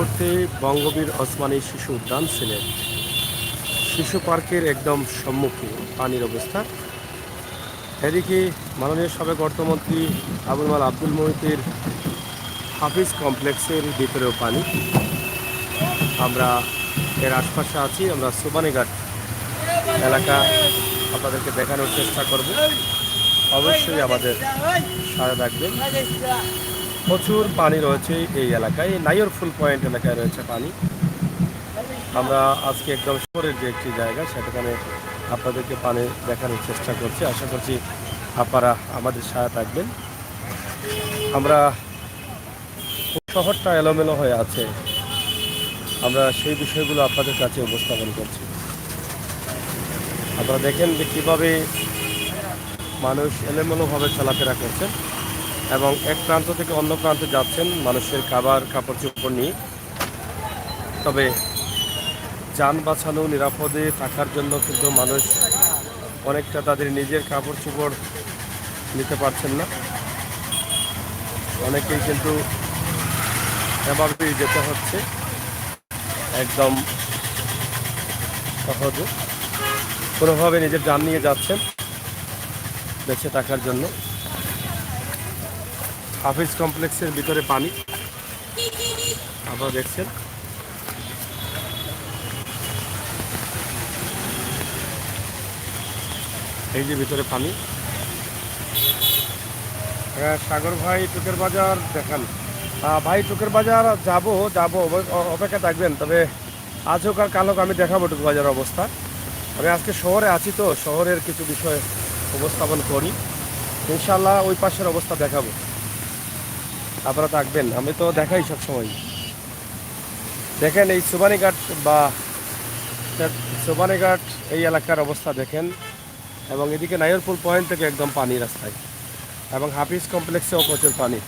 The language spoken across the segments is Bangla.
মুহূর্তে বঙ্গবীর ওসমানী শিশু উদ্যান সিলেট শিশু পার্কের একদম সম্মুখে পানির অবস্থা। এদিকে মাননীয় সাবেক অর্থমন্ত্রী আবুল মাল আব্দুল মুহিতের হাফিজ কমপ্লেক্সের ভিতরেও পানি। আমরা এর আশপাশে আছি, আমরা সুবানীঘাট এলাকা আপনাদেরকে দেখানোর চেষ্টা করব। অবশ্যই আমাদের সাথে থাকবেন। প্রচুর পানি রয়েছে এই এলাকায়, নাইর ফুল পয়েন্ট এলাকায় রয়েছে পানি। আমরা আজকে একদম শহরের যে একটি জায়গা সেখানে আপনাদেরকে পানি দেখানোর চেষ্টা করছি। আশা করছি আপনারা আমাদের সাথে থাকবেন। আমরা শহরটা এলোমেলো হয়ে আছে, আমরা সেই বিষয়গুলো আপনাদের কাছে উপস্থাপন করছি। আপনারা দেখেন যে কীভাবে মানুষ এলোমেলোভাবে চলাফেরা করছেন এবং এক প্রান্ত থেকে অন্য প্রান্তে যাচ্ছেন মানুষের খাবার কাপড় চোপড় নিয়ে। তবে যান বাঁচানো নিরাপদে থাকার জন্য কিন্তু মানুষ অনেকটা তাদের নিজের কাপড় চোপড় নিতে পারছেন না। অনেকেই কিন্তু এভাবেই যেতে হচ্ছে একদম সহজে, কোনোভাবে নিজের যান নিয়ে যাচ্ছেন বেঁচে থাকার জন্য। হাফিজ কমপ্লেক্সের ভিতরে পানি আপনারা দেখছেন। এই যে ভিতরে পানি। সাগর ভাই টুকের বাজার দেখান। ভাই টুকের বাজার যাব অপেক্ষা থাকবেন। তবে আজ হোক আর কাল হোক আমি দেখাবো টুকের বাজার অবস্থা। আমি আজকে শহরে আছি, তো শহরের কিছু বিষয় উপস্থাপন করি, ইনশাল্লাহ ওই পাশের অবস্থা দেখাবো, আপনারা থাকবেন। আমি তো দেখাই সবসময়। দেখেন এই সুবানীঘাট বা সুবানীঘাট এই এলাকার অবস্থা দেখেন, এবং এদিকে নাইরপুল পয়েন্ট থেকে একদম পানি রাস্তায়, এবং হাফিজ কমপ্লেক্সেও প্রচুর পানি।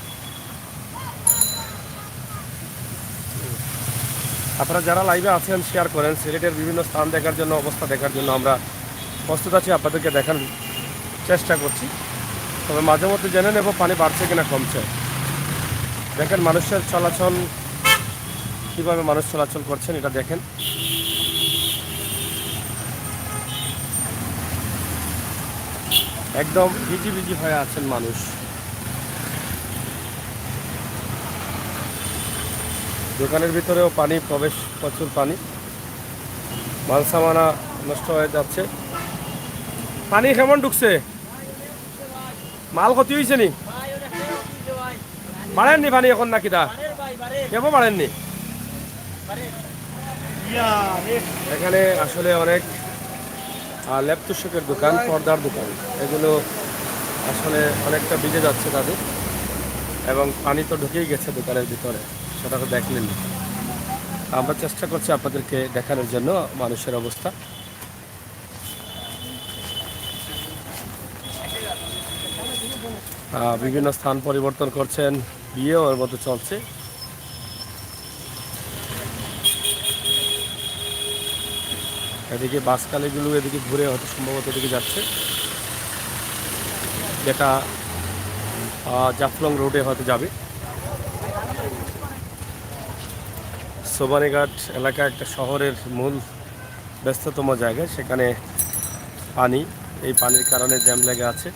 আপনারা যারা লাইভে আছেন শেয়ার করেন। সিলেটের বিভিন্ন স্থান দেখার জন্য, অবস্থা দেখার জন্য আমরা প্রস্তুত আছি, আপনাদেরকে দেখানোর চেষ্টা করছি। তবে মাঝে মধ্যে জেনে নেব পানি বাড়ছে কিনা কমছে। দেখেন মানুষের চলাচল, কীভাবে মানুষ চলাচল করছেন এটা দেখেন। একদম ভিজি হয়ে আছেন মানুষ। দোকানের ভিতরেও পানি প্রবেশ, প্রচুর পানি, মাল সামানা নষ্ট হয়ে যাচ্ছে। পানি কেমন ঢুকছে? মাল ক্ষতি হয়েছে নি? বাড়েননি পানি এখন নাকি? তা কেমন বাড়েননি? এখানে আসলে অনেক ল্যাপটপের দোকান, পর্দার দোকান, এগুলো আসলে অনেকটা ভিজে যাচ্ছে তাদের, এবং পানি তো ঢুকেই গেছে দোকানের ভিতরে, সেটা তো দেখলেন। আমরা চেষ্টা করছি আপনাদেরকে দেখানোর জন্য মানুষের অবস্থা। বিভিন্ন স্থান পরিবর্তন করছেন, বিয়েও ওর মধ্যে চলছে। এদিকে বাসকালিগুলো এদিকে ঘুরে হয়তো সম্ভবত এদিকে যাচ্ছে, যেটা জাফলং রোডে হয়তো যাবে। সোবানীঘাট এলাকা একটা শহরের মূল ব্যস্ততম জায়গা, সেখানে পানি, এই পানির কারণে জ্যাম লেগে আছে।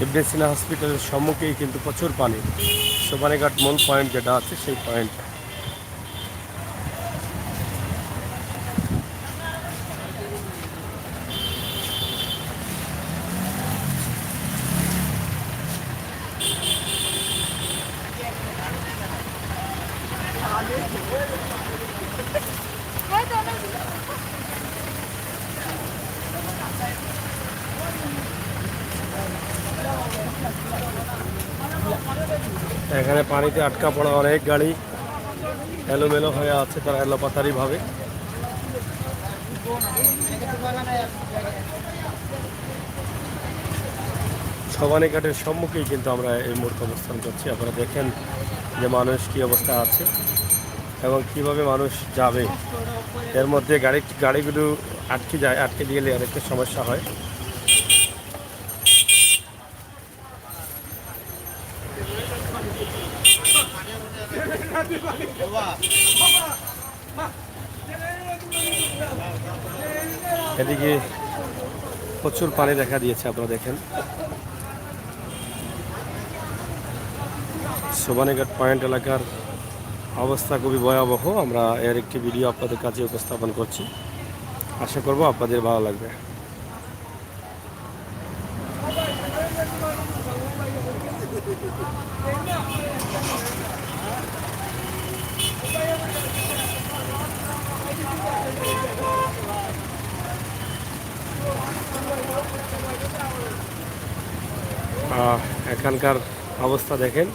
ইবনে সিনা হসপিটালের সম্মুখেই কিন্তু প্রচুর পানি। সোবানীঘাট মূল পয়েন্ট যেটা আছে সেই পয়েন্ট। এখানে পানিতে আটকা পড়া অনেক গাড়ি এলোমেলো হয়ে আছে, তারা এলোপাতারি ভাবে। সবানীঘাটের সম্মুখেই কিন্তু আমরা এই মুহূর্তে অবস্থান করছি। আপনারা দেখেন যে মানুষ কী অবস্থা আছে এবং কিভাবে মানুষ যাবে। এর মধ্যে গাড়িগুলো আটকে যায়, আটকে গেলে অনেকটা সমস্যা হয়। এদিকে প্রচুর পানি দেখা দিয়েছে, আপনারা দেখেন। সোবানীঘাট পয়েন্ট এলাকার অবস্থা খুবই ভয়াবহ। আমরা এর একটি ভিডিও আপনাদের কাছে উপস্থাপন করছি, আশা করব আপনাদের ভালো লাগবে। এখানকার অবস্থা দেখেন।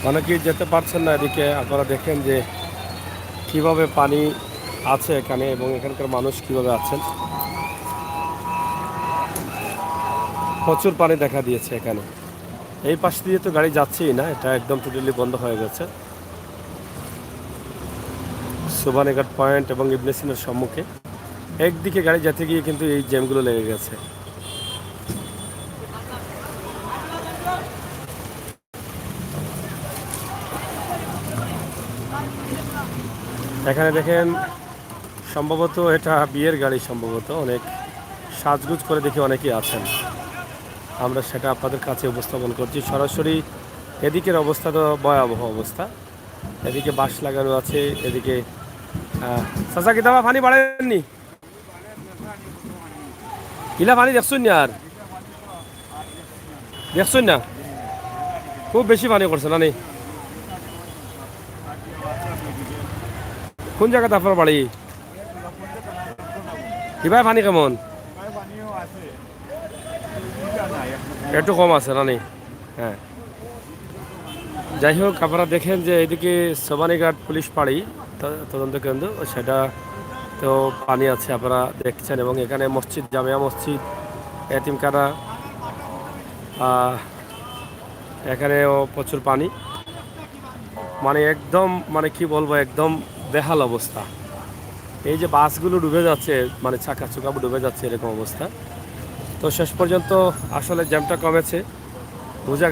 অনেকেই যেতে পারছেন না এদিকে। আপনারা দেখেন যে কিভাবে পানি আছে এখানে এবং এখানকার মানুষ কিভাবে আছেন। প্রচুর পানি দেখা দিয়েছে এখানে। এই পাশ দিয়ে তো গাড়ি যাচ্ছেই না, এটা একদম টোটালি বন্ধ হয়ে গেছে। সোবানীঘাট পয়েন্ট এবং ইবনে সিনার সম্মুখে একদিকে গাড়ি যেতে গিয়ে কিন্তু এই জ্যামগুলো লেগে গেছে। এখানে দেখেন সম্ভবত এটা বিয়ের গাড়ি, সম্ভবত অনেক সাজগুজ করে দেখি অনেকেই আছেন। আমরা সেটা আপনাদের কাছে উপস্থাপন করছি সরাসরি। এদিকের অবস্থা তো ভয়াবহ অবস্থা। এদিকে বাঁশ লাগানো আছে, এদিকে চাচা কি দাবা পানি বাড়েননি, ইলা পানি দেখছুন না? আর দেখছুন না? খুব বেশি পানি করছে না? নেই কোন জায়গাতে আপনার বাড়ি? কিভাবে পানি কেমন? একটু কম আছে না? নেই, হ্যাঁ। যাই হোক, আপনারা দেখেন যে এদিকে সোবানীঘাট পুলিশ পাড়ি তদন্ত কেন্দ্র, সেটা তো পানি আছে আপনারা দেখছেন। এবং এখানে মসজিদ, জামিয়া মসজিদ, এতিমখানা, এখানেও প্রচুর পানি। মানে একদম, মানে কি বলবো, একদম বেহাল অবস্থা। এই যে বাসগুলো ডুবে যাচ্ছে, মানে চাকা চুকা ডুবে যাচ্ছে, এরকম অবস্থা। তো শেষ পর্যন্ত আসলে জ্যামটা কমেছে, বোঝা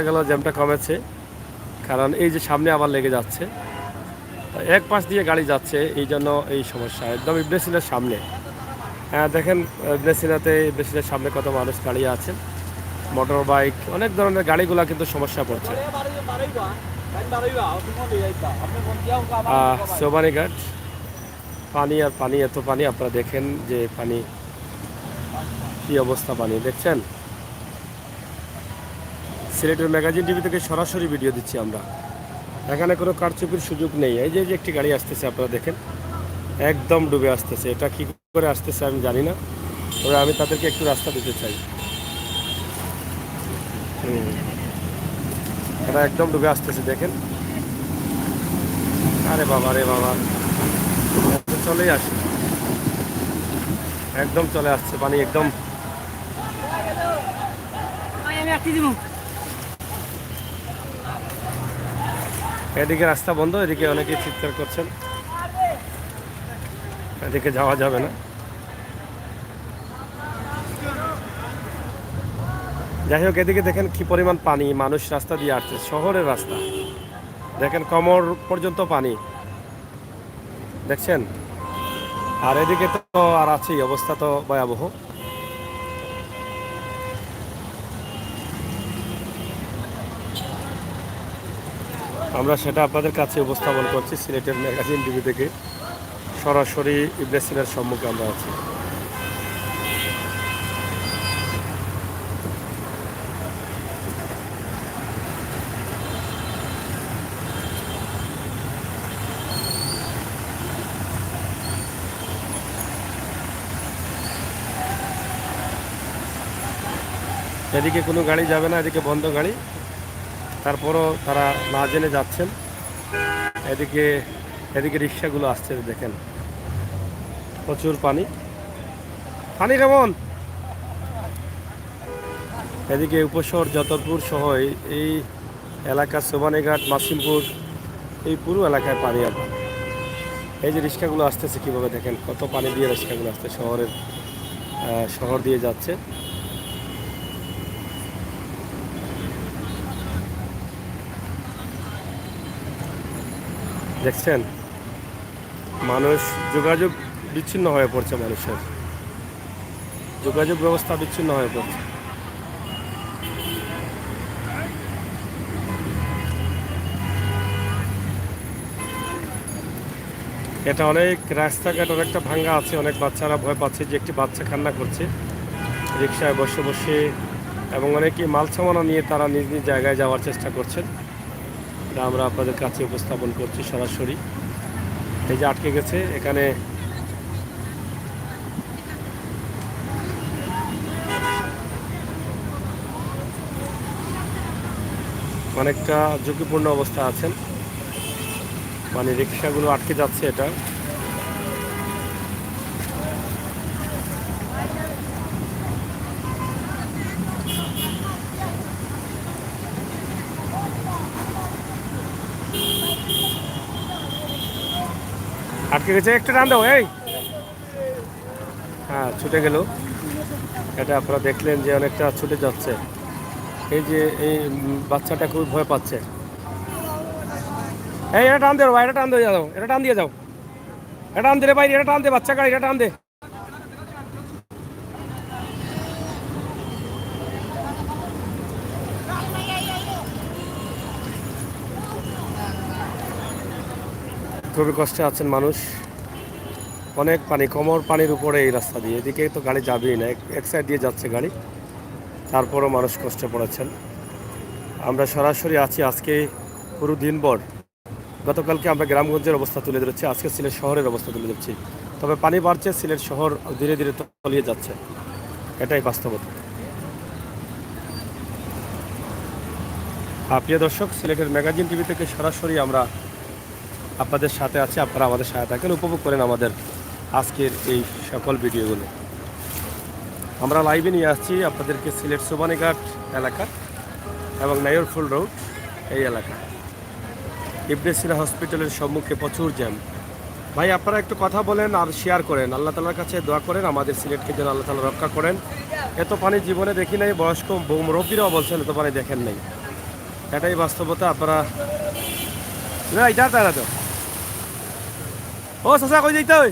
গেল জ্যামটা কমেছে। কারণ এই যে সামনে আবার লেগে যাচ্ছে, এক পাশ দিয়ে গাড়ি যাচ্ছে, এই জন্য এই সমস্যা। একদম ইবনে সিনার সামনে, হ্যাঁ দেখেন ইবনে সিনার সামনে কত মানুষ দাঁড়িয়ে আছেন, মোটর বাইক, অনেক ধরনের গাড়িগুলা কিন্তু সমস্যা পড়ছে। সোবানীঘাট পানি আর পানি, এত পানি। আপনারা দেখেন যে পানি কি অবস্থা, পানি দেখছেন। সিলেটের ম্যাগাজিন টিভি থেকে সরাসরি ভিডিও দিচ্ছি আমরা। এখানে কোনো কারচুপির সুযোগ নেই। এই যে একটি গাড়ি আসতেছে, আপনারা দেখেন একদম ডুবে আসতেছে। এটা কি করে আসতেছে আমি জানি না, তবে আমি তাদেরকে একটু রাস্তা দিতে চাই। এটা একদম ডুবে আসতেছে, দেখেন। আরে বাবা রে বাবা, চলেই আসে, একদম চলে আসছে পানি একদম। এদিকে রাস্তা বন্ধ, এদিকে অনেকে চিৎকার করছেন, এদিকে যাওয়া যাবে না। যাই হোক, এদিকে দেখেন কি পরিমাণ পানি, মানুষ রাস্তা দিয়ে আসছে, শহরের রাস্তা দেখেন কোমর পর্যন্ত পানি, দেখছেন। আর এদিকে তো আর আছেই, অবস্থা তো ভয়াবহ। আমরা সেটা আপনাদের কাছে উপস্থাপন করছি সিলেটের ম্যাগাজিন টিভি থেকে সরাসরি ইবনে সিনার সম্মুখে আমরা আছি। এদিকে কোনো গাড়ি যাবে না, এদিকে বন্ধ গাড়ি, তারপরও তারা না জেনে যাচ্ছেন। এদিকে এদিকে রিক্সাগুলো আসছে, দেখেন প্রচুর পানি। পানি কেমন? এদিকে উপশহর যতরপুর সহ এই এলাকা, সোবানীঘাট, মাসিমপুর, এই পুরো এলাকায় পানি। আর এই যে রিক্সাগুলো আসতেছে কীভাবে দেখেন, কত পানি দিয়ে রিক্সাগুলো আসছে, শহর দিয়ে যাচ্ছে। দেখছেন মানুষ, যোগাযোগ বিচ্ছিন্ন হয়ে পড়ছে, মানুষের যোগাযোগ ব্যবস্থা বিচ্ছিন্ন হয়ে পড়ছে। এটা অনেক রাস্তাঘাট অনেকটা ভাঙ্গা আছে, অনেক বাচ্চারা ভয় পাচ্ছে, যে একটি বাচ্চা কান্না করছে রিক্সায় বসে বসে, এবং অনেকে মাল সামানা নিয়ে তারা নিজ নিজ জায়গায় যাওয়ার চেষ্টা করছেন। এটা আমরা আপনাদের কাছে উপস্থাপন করছি সরাসরি। এই যে আটকে গেছে এখানে, অনেকটা ঝুঁকিপূর্ণ অবস্থা আছেন, মানে রিক্সাগুলো আটকে যাচ্ছে। এটা আটকে গেছে, একটু টান দাও। এই হ্যাঁ, ছুটে গেল। এটা আপনারা দেখলেন যে অনেকটা ছুটে যাচ্ছে। এই যে এই বাচ্চাটা খুব ভয় পাচ্ছে। এই এটা টান দে ভাই, এটা টান দিয়ে যাও, এটা টান দিয়ে যাও, এটা টান দে রে ভাই, এটা টান দে, বাচ্চা গাড়ি, এটা টান দে। খুবই কষ্টে আছেন মানুষ, অনেক পানি, কোমর পানির উপরে এই রাস্তা দিয়ে। এদিকে তো গাড়ি যাবেই না, এক সাইড দিয়ে যাচ্ছে গাড়ি, তারপরও মানুষ কষ্টে পড়েছেন। আমরা সরাসরি আছি আজকে পুরো দিনভর। গতকালকে আমরা গ্রামগঞ্জের অবস্থা তুলে ধরেছি, আজকে সিলেট শহরের অবস্থা তুলে ধরছি। তবে পানি বাড়ছে, সিলেট শহর ধীরে ধীরে তলিয়ে যাচ্ছে, এটাই বাস্তবতা। প্রিয় দর্শক, সিলেটের ম্যাগাজিন টিভি থেকে সরাসরি আমরা আপনাদের সাথে আছি। আপনারা আমাদের সাথে থাকেন, উপভোগ করেন আমাদের আজকের এই সকল ভিডিওগুলো। আমরা লাইভে নিয়ে আসছি আপনাদেরকে সিলেট সোবানীঘাট এলাকা এবং নাইরফুল রোড এই এলাকা। ইবনে সিনা হসপিটালের সম্মুখে প্রচুর জ্যাম। ভাই আপনারা একটু কথা বলেন আর শেয়ার করেন, আল্লাহ তাআলার কাছে দোয়া করেন আমাদের সিলেটকে যেন আল্লাহ তাআলা রক্ষা করেন। এত পানি জীবনে দেখি নাই, বয়স্ক মুরব্বীরাও বলছেন এত পানি দেখেন নাই, এটাই বাস্তবতা। আপনারা এটা তারা তো ও চাচা কই যাইতে ওই,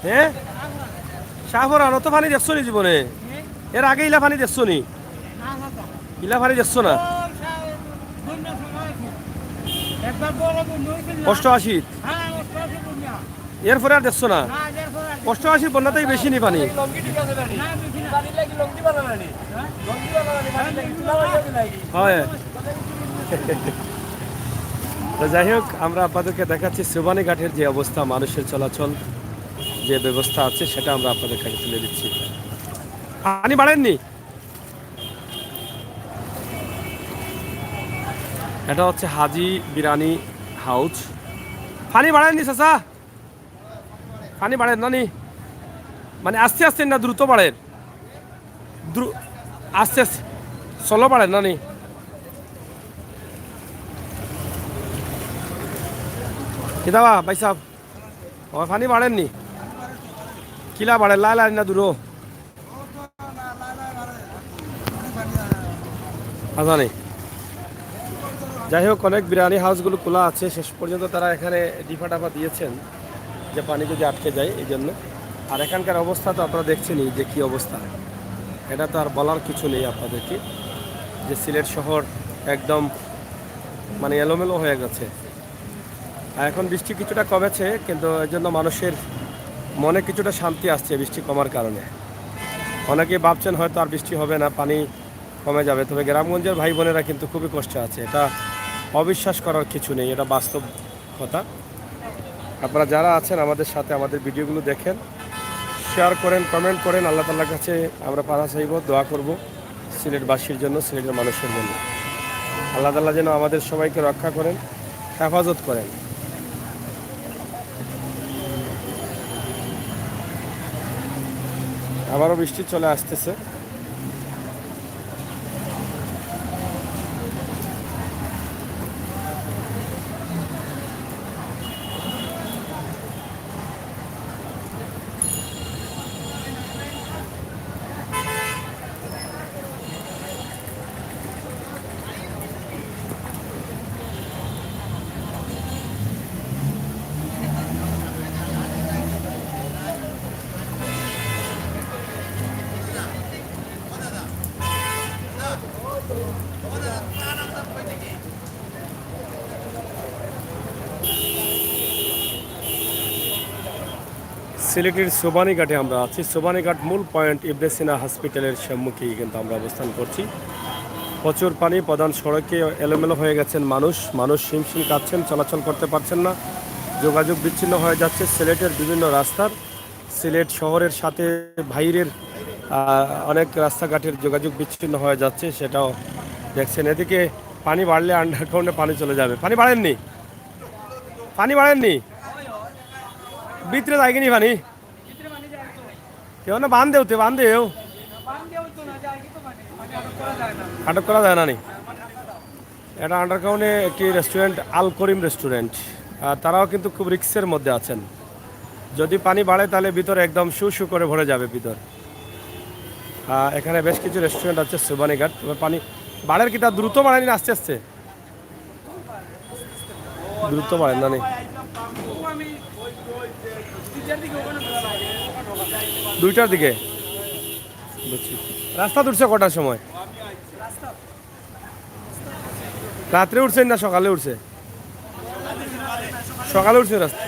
হ্যাঁ শাহপুরা অত পানি দেখছো নি জীবনে? এর আগে ইলা পানি দেখছো নি? ইলা পানি দেখছো না? 88 এরপরে আর দেখছো না? 88 বন্যাতেই বেশি নি পানি। হয় তো যাই হোক, আমরা আপনাদেরকে দেখাচ্ছি সোবানীঘাটের যে অবস্থা, মানুষের চলাচল যে ব্যবস্থা আছে সেটা আমরা আপনাদের কাছে তুলে দিচ্ছি। পানি বাড়েননি, এটা হচ্ছে হাজি বিরানি হাউস। পানি বাড়েননি চাচা, পানি বাড়েন নানি, মানে আস্তে আস্তে না দ্রুত বাড়েন, আস্তে আস্তে চলো বাড়েন নানি। কিতাবা ভাই সাহেব, ও পানি বাড়েননি, কিলা বাড়ে লাই লাই না দূরও আজানি। যাই হোক, অনেক বিরিয়ানি হাউসগুলো খোলা আছে, শেষ পর্যন্ত তারা এখানে ডিফা টাফা দিয়েছেন যে পানি যদি আটকে যায় এই জন্য। আর এখানকার অবস্থা তো আপনারা দেখছেনই যে কী অবস্থা, এটা তো আর বলার কিছু নেই আপনাদেরকে, যে সিলেট শহর একদম মানে এলোমেলো হয়ে গেছে। আর এখন বৃষ্টি কিছুটা কমেছে, কিন্তু এর জন্য মানুষের মনে কিছুটা শান্তি আসছে বৃষ্টি কমার কারণে। অনেকে ভাবছেন হয়তো আর বৃষ্টি হবে না, পানি কমে যাবে, তবে গ্রামগঞ্জের ভাই বোনেরা কিন্তু খুবই কষ্টে আছে। এটা অবিশ্বাস করার কিছু নেই, এটা বাস্তব কথা। আপনারা যারা আছেন আমাদের সাথে, আমাদের ভিডিওগুলো দেখেন, শেয়ার করেন, কমেন্ট করেন। আল্লাহ তাআলার কাছে আমরা পানা চাইব, দোয়া করব সিলেটবাসীর জন্য, সিলেটের মানুষের জন্য। আল্লাহ তাআলা যেন আমাদের সবাইকে রক্ষা করেন, হেফাজত করেন। আবারও বৃষ্টি চলে আসতেছে। সিলেটের সোবানীঘাটে আমরা আছি। সোবানীঘাট মূল পয়েন্ট ইবনে সিনা হসপিটালের সম্মুখেই কিন্তু আমরা অবস্থান করছি। প্রচুর পানি, প্রধান সড়কে এলোমেলো হয়ে গেছেন মানুষ হিমশিম কাটছেন, চলাচল করতে পারছেন না, যোগাযোগ বিচ্ছিন্ন হয়ে যাচ্ছে সিলেটের বিভিন্ন রাস্তার। সিলেট শহরের সাথে বাইরের অনেক রাস্তাঘাটের যোগাযোগ বিচ্ছিন্ন হয়ে যাচ্ছে, সেটাও দেখছেন। এদিকে পানি বাড়লে আন্ডারগ্রাউন্ডে পানি চলে যাবে। পানি বাড়েননি ভিতরে যায়নি পানি, কেউ না বান্ধেও আটক করা যায় না নি। এটা আন্ডারগ্রাউন্ডে একটি রেস্টুরেন্ট, আল করিম রেস্টুরেন্ট, আর তারাও কিন্তু খুব রিস্কের মধ্যে আছেন। যদি পানি বাড়ে তাহলে ভিতরে একদম শু করে ভরে যাবে ভিতর। এখানে বেশ কিছু রেস্টুরেন্ট আছে সোবানীঘাট। তবে পানি বাড়ের কি তা দ্রুত বাড়েনি, আস্তে আস্তে দ্রুত বাড়েন না নি। দুইটার দিকে বুঝছি। রাস্তা উঠছে কটার সময়? রাত্রে উঠছেন না সকালে উঠছে? সকালে উঠছে রাস্তা।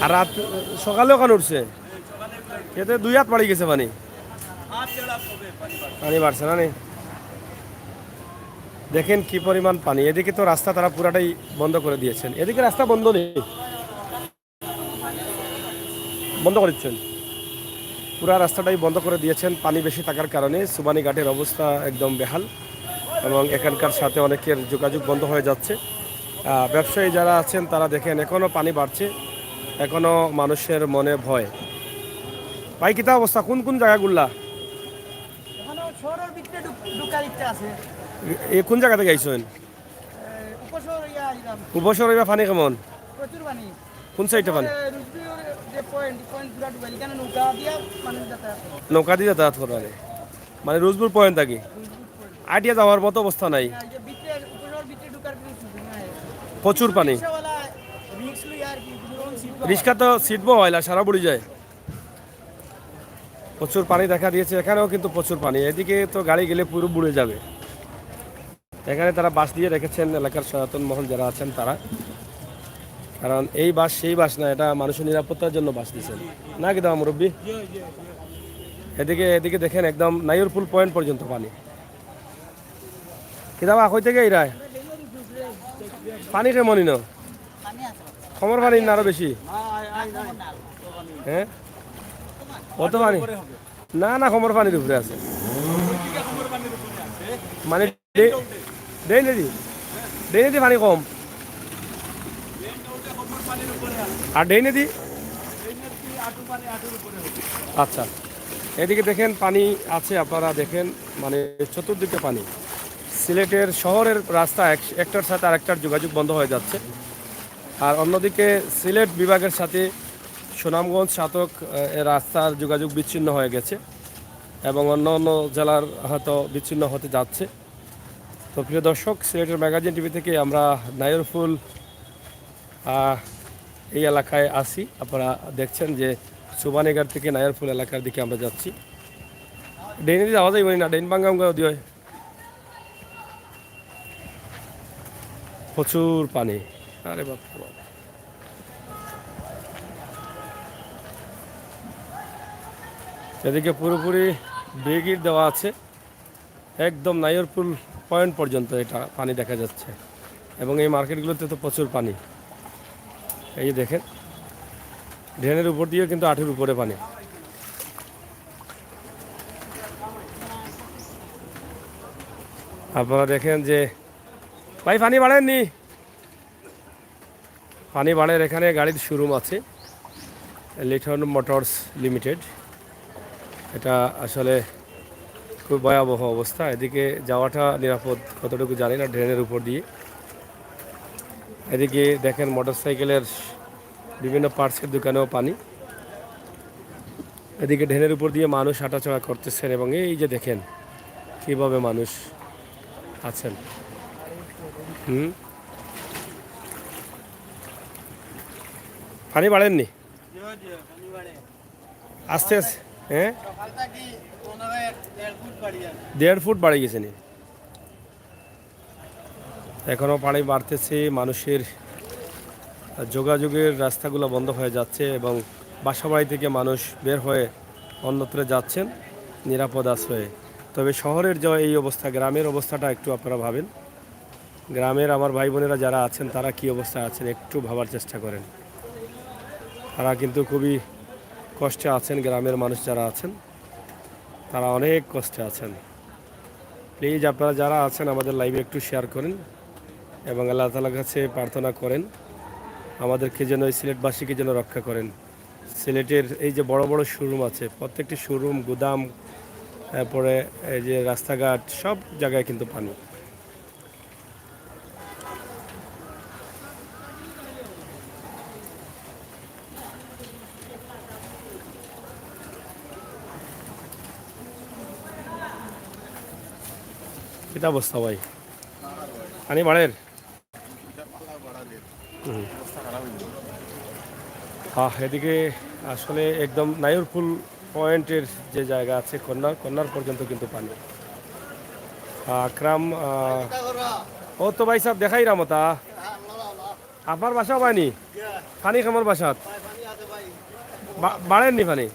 আর রাত সকালে ওখানে উঠছে, এতে 2 হাত বাড়ি গেছে পানি। পানি বাড়ছে না নি। দেখেন কি পরিমাণ পানি। এদিকে তো রাস্তা তারা পুরাটাই বন্ধ করে দিয়েছেন। এদিকে রাস্তা বন্ধ নেই, বন্ধ করে দিচ্ছেন, পুরা রাস্তাটাই বন্ধ করে দিয়েছেন পানি বেশি থাকার কারণে। সোবানীঘাটের অবস্থা একদম বেহাল এবং এখানকার সাথে অনেকের যোগাযোগ বন্ধ হয়ে যাচ্ছে। ব্যবসায়ী যারা আছেন তারা দেখেন এখনও পানি বাড়ছে, এখনও মানুষের মনে ভয়। ভাই কিতা অবস্থা, কোন জায়গাগুলা? কোন জায়গা থেকে আইসেন? উপসর হইবা। পানি কেমন? কোন সাইডে পানি? নৌকা দিয়ে যাতায়াত করবে, মানে রোজপুর পয়েন্ট থাকি আইডিয়া যাওয়ার মতো অবস্থা নাই, প্রচুর পানি। রিক্সা তো সিটবো হয়লা, সারা বুড়ি যায়। প্রচুর পানি দেখা দিয়েছে, এখানেও কিন্তু প্রচুর পানি। এদিকে তো গাড়ি গেলে পুরো বুড়ে যাবে। এখানে তারা বাস দিয়ে রেখেছেন এলাকার সনাতন মহল যারা আছেন তারা, কারণ এই বাস সেই বাস না, এটা মানুষের নিরাপত্তার জন্য বাস দিয়েছেন না কি দাম মুরব্বী? এদিকে দেখেন একদম নাইরপুল পয়েন্ট পর্যন্ত পানি। কিতাবা কই থেকে এরায় পানি কেমনই না খমর পানি না আরো বেশি? হ্যাঁ কত পানি? না খমর পানির উপরে আছে, মানে দেই নদী পানি কম। আর ডেই নদী আচ্ছা। এদিকে দেখেন পানি আছে, আপনারা দেখেন মানে চতুর্দিকে পানি। সিলেটের শহরের রাস্তা একটার সাথে আরেকটার যোগাযোগ বন্ধ হয়ে যাচ্ছে। আর অন্যদিকে সিলেট বিভাগের সাথে সুনামগঞ্জ সাতক রাস্তার যোগাযোগ বিচ্ছিন্ন হয়ে গেছে এবং অন্য জেলার হয়তো বিচ্ছিন্ন হতে যাচ্ছে। তো প্রিয় দর্শক, সিলেটের ম্যাগাজিন টিভি থেকে আমরা নাইরপুল এই এলাকায় আসি। আপনারা দেখছেন যে সোবানীঘাট থেকে নাইরপুল এলাকার দিকে আমরা যাচ্ছি। ডেইনে যাওয়া যাইব না, ডেইন বাঙ্গামগাঁও দিয়ে প্রচুর পানি। আরে বাপ, এদিকে পুরোপুরি ব্রিগেড দেওয়া আছে, একদম নাইরপুল পয়েন্ট পর্যন্ত এটা পানি দেখা যাচ্ছে এবং এই মার্কেটগুলোতে তো প্রচুর পানি। এই যে দেখেন ড্রেনের উপর দিয়েও কিন্তু আঁঠুর উপরে পানি। আপনারা দেখেন যে ভাই পানি বাড়েননি, পানি বাড়ের এখানে গাড়ির শোরুম আছে লিটন মোটরস লিমিটেড। এটা আসলে খুব ভয়াবহ অবস্থা, এদিকে যাওয়াটা নিরাপদ কতটুকু জানি না ড্রেনের উপর দিয়ে। এদিকে দেখেন মোটরসাইকেলের বিভিন্ন পার্টসের দোকানেও পানি। এদিকে ড্রেনের উপর দিয়ে মানুষ হাঁটাচলা করতেছেন এবং এই যে দেখেন কীভাবে মানুষ আছেন। পানি বাড়েননি, আস্তে আস্তে। হ্যাঁ 1.5 ফুট বাড়ে গেছে নি, এখনও পানি বাড়তেছে। মানুষের যোগাযোগের রাস্তাগুলো বন্ধ হয়ে যাচ্ছে এবং বাসাবাড়ি থেকে মানুষ বের হয়ে অন্যত্র যাচ্ছেন নিরাপদ আশ্রয়ে। তবে শহরের যে এই অবস্থা, গ্রামের অবস্থাটা একটু আপনারা ভাবেন। গ্রামের আমার ভাই বোনেরা যারা আছেন তারা কী অবস্থায় আছেন একটু ভাবার চেষ্টা করেন। তারা কিন্তু খুবই কষ্টে আছেন, গ্রামের মানুষ যারা আছেন তারা অনেক কষ্টে আছেন। প্লিজ আপনারা যারা আছেন আমাদের লাইভে একটু শেয়ার করেন এবং আল্লাহ তাআলার কাছে প্রার্থনা করেন আমাদেরকে যেন এই সিলেটবাসীকে যেন রক্ষা করেন। সিলেটের এই যে বড় বড় শোরুম আছে, প্রত্যেকটি শোরুম, গুদাম, তারপরে এই যে রাস্তাঘাট, সব জায়গায় কিন্তু পানি। এটা অবস্থা ভাই, পানি বাড়ের। হ্যাঁ, এদিকে আসলে একদম নায়রপুল পয়েন্টের যে জায়গা আছে কন্যার পর্যন্ত কিন্তু পানি। আকরাম ও তো ভাই সাহেব দেখাই রামতা আপনার বাসা পায়নি পানি খামার বাসাত বাড়েননি পানি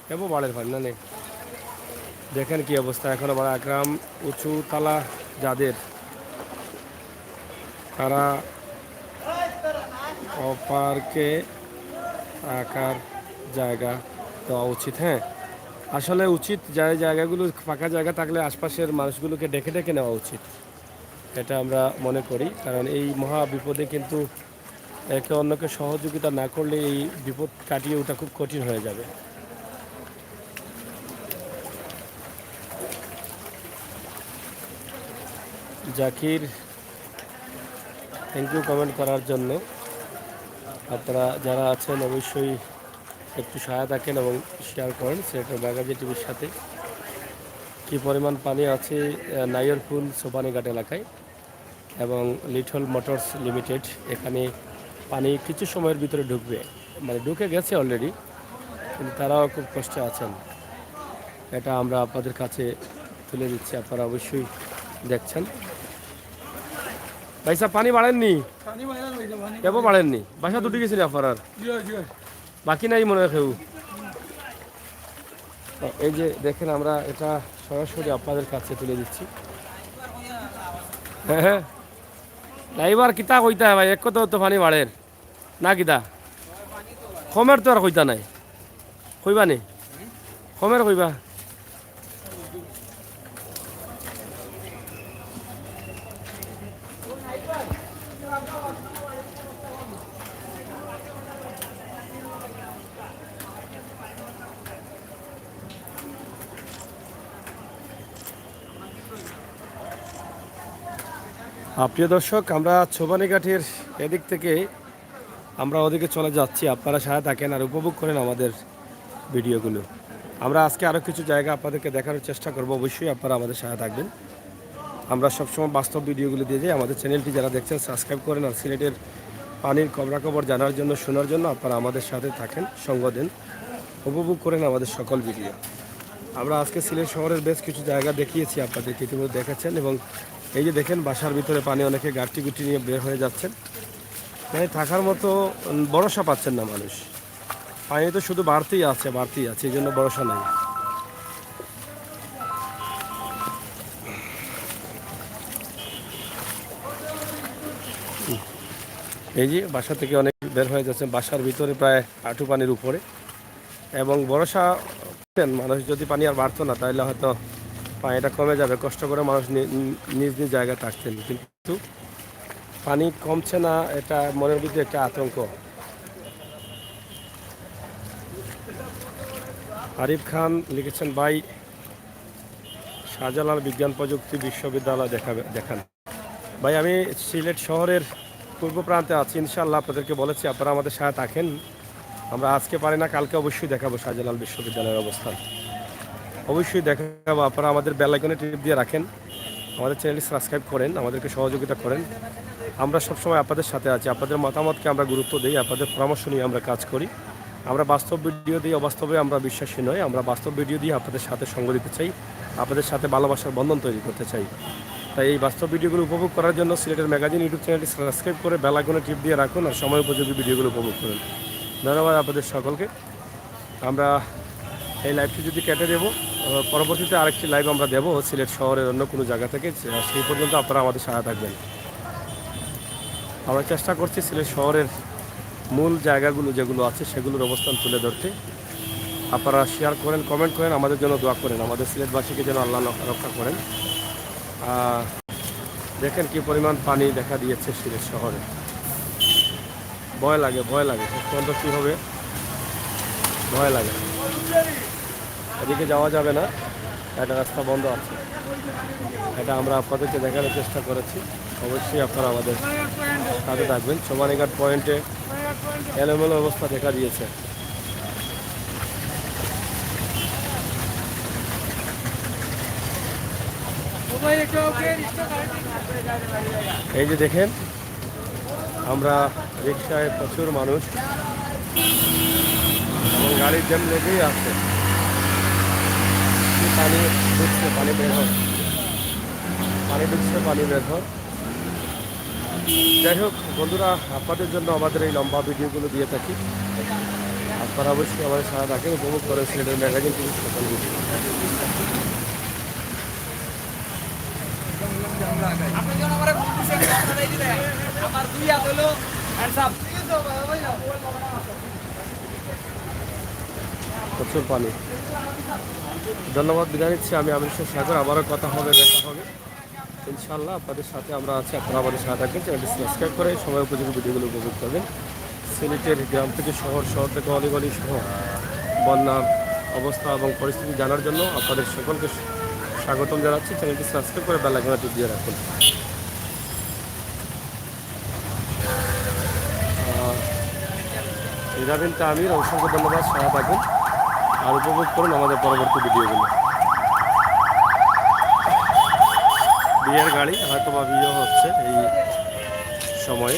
কেবল বাড়ের পানি না নেই। দেখেন কি অবস্থা এখনো বড় আকরাম উঁচু তালা যাদের, তারা অপারকে থাকার জায়গা দেওয়া উচিত। হ্যাঁ, আসলে উচিত জায়গাগুলো ফাঁকা জায়গা থাকলে আশপাশের মানুষগুলোকে ডেকে ডেকে নেওয়া উচিত, এটা আমরা মনে করি। কারণ এই মহা বিপদে কিন্তু একে অন্যকে সহযোগিতা না করলে এই বিপদ কাটিয়ে ওঠা খুব কঠিন হয়ে যাবে। জাকির থ্যাংক ইউ কমেন্ট করার জন্য। আপনারা যারা আছেন অবশ্যই একটু সহায়তা থাকেন এবং শেয়ার করেন সিলেটের বাগাজি টিভির সাথে। কি পরিমাণ পানি আছে নাইয়ারপুল সোপানীঘাট এলাকায় এবং লিটল মোটরস লিমিটেড, এখানে পানি কিছু সময়ের ভিতরে ঢুকবে, মানে ঢুকে গেছে অলরেডি, কিন্তু তারাও খুব কষ্টে আছেন। এটা আমরা আপনাদের কাছে তুলে দিচ্ছি, আপনারা অবশ্যই দেখছেন। ভাই সাহেব পানি বাড়েননি, কেবল বাড়েননি, বাসা দুটি গেছিলেন আপনার বাকি নাই মনে হয় কেউ। এই যে দেখেন আমরা এটা সরাসরি আপনাদের কাছে তুলে দিচ্ছি। হ্যাঁ হ্যাঁ, ড্রাইভার কিতা কইতা ভাই, এক কথা তো পানি বাড়ের না কিতা কমের তো আর কইতা নাই, কইবা নি কমের কইবা। প্রিয় দর্শক, আমরা ছোবানীঘাটের এদিক থেকে আমরা ওদিকে চলে যাচ্ছি, আপনারা সাথে থাকেন আর উপভোগ করেন আমাদের ভিডিওগুলো। আমরা আজকে আরও কিছু জায়গা আপনাদেরকে দেখানোর চেষ্টা করব, অবশ্যই আপনারা আমাদের সাথে থাকবেন। আমরা সবসময় বাস্তব ভিডিওগুলো দিয়ে যাই। আমাদের চ্যানেলটি যারা দেখছেন সাবস্ক্রাইব করেন আর সিলেটের পানির খবরাখবর জানার জন্য, শোনার জন্য আপনারা আমাদের সাথে থাকেন, সঙ্গ দেন, উপভোগ করেন আমাদের সকল ভিডিও। আমরা আজকে সিলেট শহরের বেশ কিছু জায়গা দেখিয়েছি, আপনাদেরকে ইতিমধ্যে দেখাচ্ছেন। এবং এই যে দেখেন বাসার ভিতরে পানি, অনেকে গাঁটি গুটি নিয়ে বের হয়ে যাচ্ছেন, মানে থাকার মতো ভরসা পাচ্ছেন না মানুষ। পানি তো শুধু বাড়তেই আছে এই জন্য ভরসা নেই। এই যে বাসা থেকে অনেক বের হয়ে যাচ্ছে বাসার ভিতরে প্রায় হাঁটু পানির উপরে। এবং ভরসা করেন মানুষ যদি পানি আর বাড়তো না তাহলে হয়তো পানিটা কমে যাবে, কষ্ট করে মানুষ নিজ নিজ জায়গায় থাকতেন, কিন্তু পানি কমছে না, এটা মনের ভিতরে একটা আতঙ্ক। আরিফ খান লিখেছেন, ভাই শাহজালাল বিজ্ঞান প্রযুক্তি বিশ্ববিদ্যালয় দেখান। ভাই আমি সিলেট শহরের পূর্ব প্রান্তে আছি, ইনশাআল্লাহ আপনাদেরকে বলেছি আপনারা আমাদের সাথে থাকেন। আমরা আজকে পারি না, কালকে অবশ্যই দেখাবো শাহজালাল বিশ্ববিদ্যালয়ের অবস্থান, অবশ্যই দেখাবো। আপনারা আমাদের বেল আইকনে টিপ দিয়ে রাখেন, আমাদের চ্যানেলটি সাবস্ক্রাইব করেন, আমাদেরকে সহযোগিতা করেন। আমরা সবসময় আপনাদের সাথে আছি, আপনাদের মতামতকে আমরা গুরুত্ব দিই, আপনাদের পরামর্শ নিয়ে আমরা কাজ করি। আমরা বাস্তব ভিডিও দিই, অবাস্তবে আমরা বিশ্বাসী নই। আমরা বাস্তব ভিডিও দিয়ে আপনাদের সাথে সঙ্গ দিতে চাই, আপনাদের সাথে ভালোবাসার বন্ধন তৈরি করতে চাই। তাই এই বাস্তব ভিডিওগুলো উপভোগ করার জন্য সিলেটের ম্যাগাজিন ইউটিউব চ্যানেলটি সাবস্ক্রাইব করে বেল আইকনে টিপ দিয়ে রাখুন আর সময় উপযোগী ভিডিওগুলো উপভোগ করুন। ধন্যবাদ আপনাদের সকলকে। আমরা এই লাইভটি যদি কেটে দেবো, পরবর্তীতে আরেকটি লাইভ আমরা দেবো সিলেট শহরের অন্য কোনো জায়গা থেকে, সেই পর্যন্ত আপনারা আমাদের সাথে থাকবেন। আমরা চেষ্টা করছি সিলেট শহরের মূল জায়গাগুলো যেগুলো আছে সেগুলোর অবস্থান তুলে ধরতে। আপনারা শেয়ার করেন, কমেন্ট করেন, আমাদের জন্য দোয়া করেন, আমাদের সিলেটবাসীকে যেন আল্লাহ রক্ষা করেন। দেখেন কি পরিমাণ পানি দেখা দিয়েছে সিলেট শহরে, ভয় লাগে, ভয় লাগে, অত্যন্ত কী হবে, ভয় লাগে। এদিকে যাওয়া যাবে না, একটা রাস্তা বন্ধ আছে, এটা আমরা আপনাদেরকে দেখানোর চেষ্টা করেছি। অবশ্যই আপনারা আমাদের সাথে থাকবেন। সোমানীঘাট পয়েন্টে এলোমেলো অবস্থা দেখা দিয়েছে। এই যে দেখেন, আমরা রিক্সায় প্রচুর মানুষ এবং গাড়ির জ্যাম লেগেই আছে, পানি ঢুকছে, পানি বের হয়, পানি ঢুকছে, পানি বের হয়। যাই হোক বন্ধুরা, আপনাদের জন্য আমাদের এই লম্বা ভিডিওগুলো দিয়ে থাকি, আপনারা অবশ্যই আমাদের সাথে থাকেন, উপভোগ করেন সিলেটের ম্যাগাজিন টিভি সকল ভিডিও। প্রচুর পানি। ধন্যবাদ, বিদায় নিচ্ছি। আমি আমির সাগর, আবারও কথা হবে, দেখা হবে ইনশাআল্লাহ। আপনাদের সাথে আমরা আছি, আপনারা আমাদের সাথে থাকবেন, চ্যানেলটি সাবস্ক্রাইব করে সময় উপযোগী ভিডিওগুলো উপভোগ করবেন। সিলেটের গ্রাম থেকে শহর, শহর থেকে অলিগলি সহ বন্যার অবস্থা এবং পরিস্থিতি জানার জন্য আপনাদের সকলকে স্বাগতম জানাচ্ছি। চ্যানেলটি সাবস্ক্রাইব করে বেল আইকনটি দিয়ে রাখুন। ইরাবিনটা আমির, অসংখ্য ধন্যবাদ, সাথে থাকুন আর উপভোগ করুন আমাদের পরবর্তী ভিডিওগুলো। বিয়ের গাড়ি হয়তো বা বিয়ে হচ্ছে এই সময়ে।